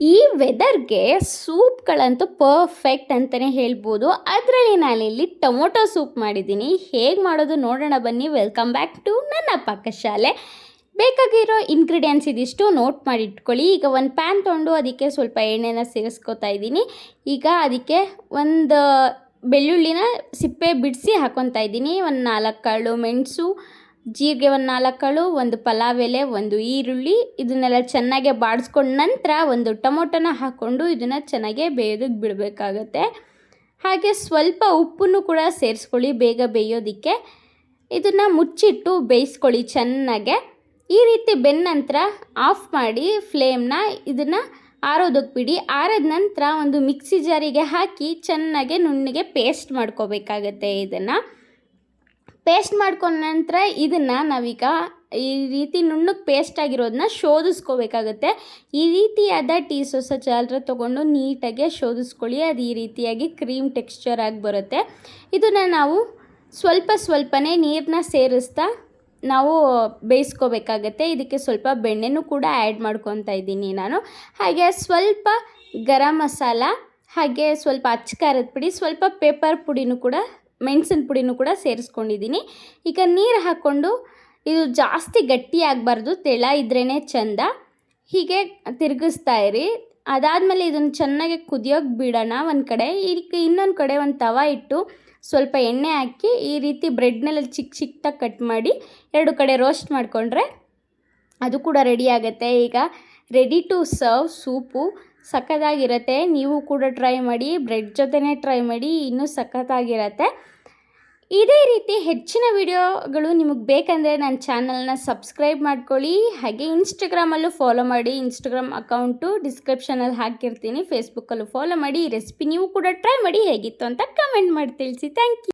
ಈ ವೆದರ್ಗೆ ಸೂಪ್ಗಳಂತೂ ಪರ್ಫೆಕ್ಟ್ ಅಂತಲೇ ಹೇಳ್ಬೋದು. ಅದರಲ್ಲಿ ನಾನಿಲ್ಲಿ ಟೊಮೊಟೊ ಸೂಪ್ ಮಾಡಿದ್ದೀನಿ. ಹೇಗೆ ಮಾಡೋದು ನೋಡೋಣ ಬನ್ನಿ. ವೆಲ್ಕಮ್ ಬ್ಯಾಕ್ ಟು ನನ್ನ ಪಾಕಶಾಲೆ. ಬೇಕಾಗಿರೋ ಇಂಗ್ರೀಡಿಯೆಂಟ್ಸ್ ಇದಿಷ್ಟು ನೋಟ್ ಮಾಡಿ ಇಟ್ಕೊಳ್ಳಿ. ಈಗ ಒಂದು ಪ್ಯಾನ್ ತೊಗೊಂಡು ಅದಕ್ಕೆ ಸ್ವಲ್ಪ ಎಣ್ಣೆನ ಸೇರಿಸ್ಕೊತಾ ಇದ್ದೀನಿ. ಈಗ ಅದಕ್ಕೆ ಒಂದು ಬೆಳ್ಳುಳ್ಳಿನ ಸಿಪ್ಪೆ ಬಿಡಿಸಿ ಹಾಕ್ಕೊತಾ ಇದ್ದೀನಿ. ಒಂದು 4 ಕಾಳು ಮೆಣಸು, ಜೀರಿಗೆ ಒಂದು 4 ಕಾಳು, ಒಂದು ಪಲಾವ್ ಎಲೆ, ಒಂದು ಈರುಳ್ಳಿ, ಇದನ್ನೆಲ್ಲ ಚೆನ್ನಾಗೆ ಬಾಡಿಸ್ಕೊಂಡ ನಂತರ ಒಂದು ಟೊಮೊಟೊನ ಹಾಕ್ಕೊಂಡು ಇದನ್ನು ಚೆನ್ನಾಗೆ ಬೇಯೋದಕ್ಕೆ ಬಿಡಬೇಕಾಗತ್ತೆ. ಹಾಗೆ ಸ್ವಲ್ಪ ಉಪ್ಪನ್ನು ಕೂಡ ಸೇರಿಸ್ಕೊಳ್ಳಿ ಬೇಗ ಬೇಯೋದಕ್ಕೆ. ಇದನ್ನು ಮುಚ್ಚಿಟ್ಟು ಬೇಯಿಸ್ಕೊಳ್ಳಿ ಚೆನ್ನಾಗೆ. ಈ ರೀತಿ ಬೆಂದ ನಂತರ ಆಫ್ ಮಾಡಿ ಫ್ಲೇಮ್ನ. ಇದನ್ನು ಆರೋದಕ್ಕೆ ಬಿಡಿ. ಆರಿದ ನಂತರ ಒಂದು ಮಿಕ್ಸಿ ಜಾರಿಗೆ ಹಾಕಿ ಚೆನ್ನಾಗೆ ನುಣ್ಣಗೆ ಪೇಸ್ಟ್ ಮಾಡ್ಕೋಬೇಕಾಗತ್ತೆ. ಇದನ್ನು ಪೇಸ್ಟ್ ಮಾಡ್ಕೊಂಡ ನಂತರ ಇದನ್ನು ನಾವೀಗ ಈ ರೀತಿ ನುಣ್ಣಗೆ ಪೇಸ್ಟ್ ಆಗಿರೋದನ್ನ ಶೋಧಿಸ್ಕೋಬೇಕಾಗತ್ತೆ. ಈ ರೀತಿಯಾದ ಟೀ ಸೋಸ ಜಾಲರ ತೊಗೊಂಡು ನೀಟಾಗಿ ಶೋಧಿಸ್ಕೊಳ್ಳಿ. ಅದು ಈ ರೀತಿಯಾಗಿ ಕ್ರೀಮ್ ಟೆಕ್ಸ್ಚರ್ ಆಗಿ ಬರುತ್ತೆ. ಇದನ್ನು ನಾವು ಸ್ವಲ್ಪನೇ ನೀರನ್ನ ಸೇರಿಸ್ತಾ ನಾವು ಬೇಯಿಸ್ಕೋಬೇಕಾಗತ್ತೆ. ಇದಕ್ಕೆ ಸ್ವಲ್ಪ ಬೆಣ್ಣೆನೂ ಕೂಡ ಆ್ಯಡ್ ಮಾಡ್ಕೊತಾ ಇದ್ದೀನಿ ನಾನು. ಹಾಗೆ ಸ್ವಲ್ಪ ಗರಂ ಮಸಾಲ, ಹಾಗೆ ಸ್ವಲ್ಪ ಅಚ್ಚ ಖಾರದ ಪುಡಿ, ಸ್ವಲ್ಪ ಪೇಪರ್ ಪುಡಿನೂ ಕೂಡ, ಮೆಣಸಿನ ಪುಡಿನೂ ಕೂಡ ಸೇರಿಸ್ಕೊಂಡಿದ್ದೀನಿ. ಈಗ ನೀರು ಹಾಕ್ಕೊಂಡು ಇದು ಜಾಸ್ತಿ ಗಟ್ಟಿ ಆಗಬಾರ್ದು, ತೆಳ ಇದ್ರೇ ಚೆಂದ. ಹೀಗೆ ತಿರುಗಿಸ್ತಾ ಇರಿ. ಅದಾದಮೇಲೆ ಇದನ್ನು ಚೆನ್ನಾಗಿ ಕುದಿಯೋಕ್ಕೆ ಬಿಡೋಣ ಒಂದು ಕಡೆ. ಇದಕ್ಕೆ ಇನ್ನೊಂದು ಕಡೆ ಒಂದು ತವ ಇಟ್ಟು ಸ್ವಲ್ಪ ಎಣ್ಣೆ ಹಾಕಿ ಈ ರೀತಿ ಬ್ರೆಡ್ನೆಲ್ಲ ಚಿಕ್ಕದಾಗಿ ಕಟ್ ಮಾಡಿ 2 ಕಡೆ ರೋಸ್ಟ್ ಮಾಡಿಕೊಂಡ್ರೆ ಅದು ಕೂಡ ರೆಡಿ ಆಗುತ್ತೆ. ಈಗ ರೆಡಿ ಟು ಸರ್ವ್ ಸೂಪು ಸಖತ್ತಾಗಿರುತ್ತೆ. ನೀವು ಕೂಡ ಟ್ರೈ ಮಾಡಿ, ಬ್ರೆಡ್ ಜೊತೆನೇ ಟ್ರೈ ಮಾಡಿ, ಇನ್ನೂ ಸಖತ್ತಾಗಿರುತ್ತೆ. ಇದೇ ರೀತಿ ಹೆಚ್ಚಿನ ವಿಡಿಯೋಗಳು ನಿಮಗೆ ಬೇಕಂದರೆ ನನ್ನ ಚಾನಲ್ನ ಸಬ್ಸ್ಕ್ರೈಬ್ ಮಾಡ್ಕೊಳ್ಳಿ. ಹಾಗೆ ಇನ್ಸ್ಟಾಗ್ರಾಮಲ್ಲೂ ಫಾಲೋ ಮಾಡಿ. ಇನ್ಸ್ಟಾಗ್ರಾಮ್ ಅಕೌಂಟು ಡಿಸ್ಕ್ರಿಪ್ಷನಲ್ಲಿ ಹಾಕಿರ್ತೀನಿ. ಫೇಸ್ಬುಕ್ಕಲ್ಲೂ ಫಾಲೋ ಮಾಡಿ. ಈ ರೆಸಿಪಿ ನೀವು ಕೂಡ ಟ್ರೈ ಮಾಡಿ, ಹೇಗಿತ್ತು ಅಂತ ಕಮೆಂಟ್ ಮಾಡಿ ತಿಳಿಸಿ. Thank you.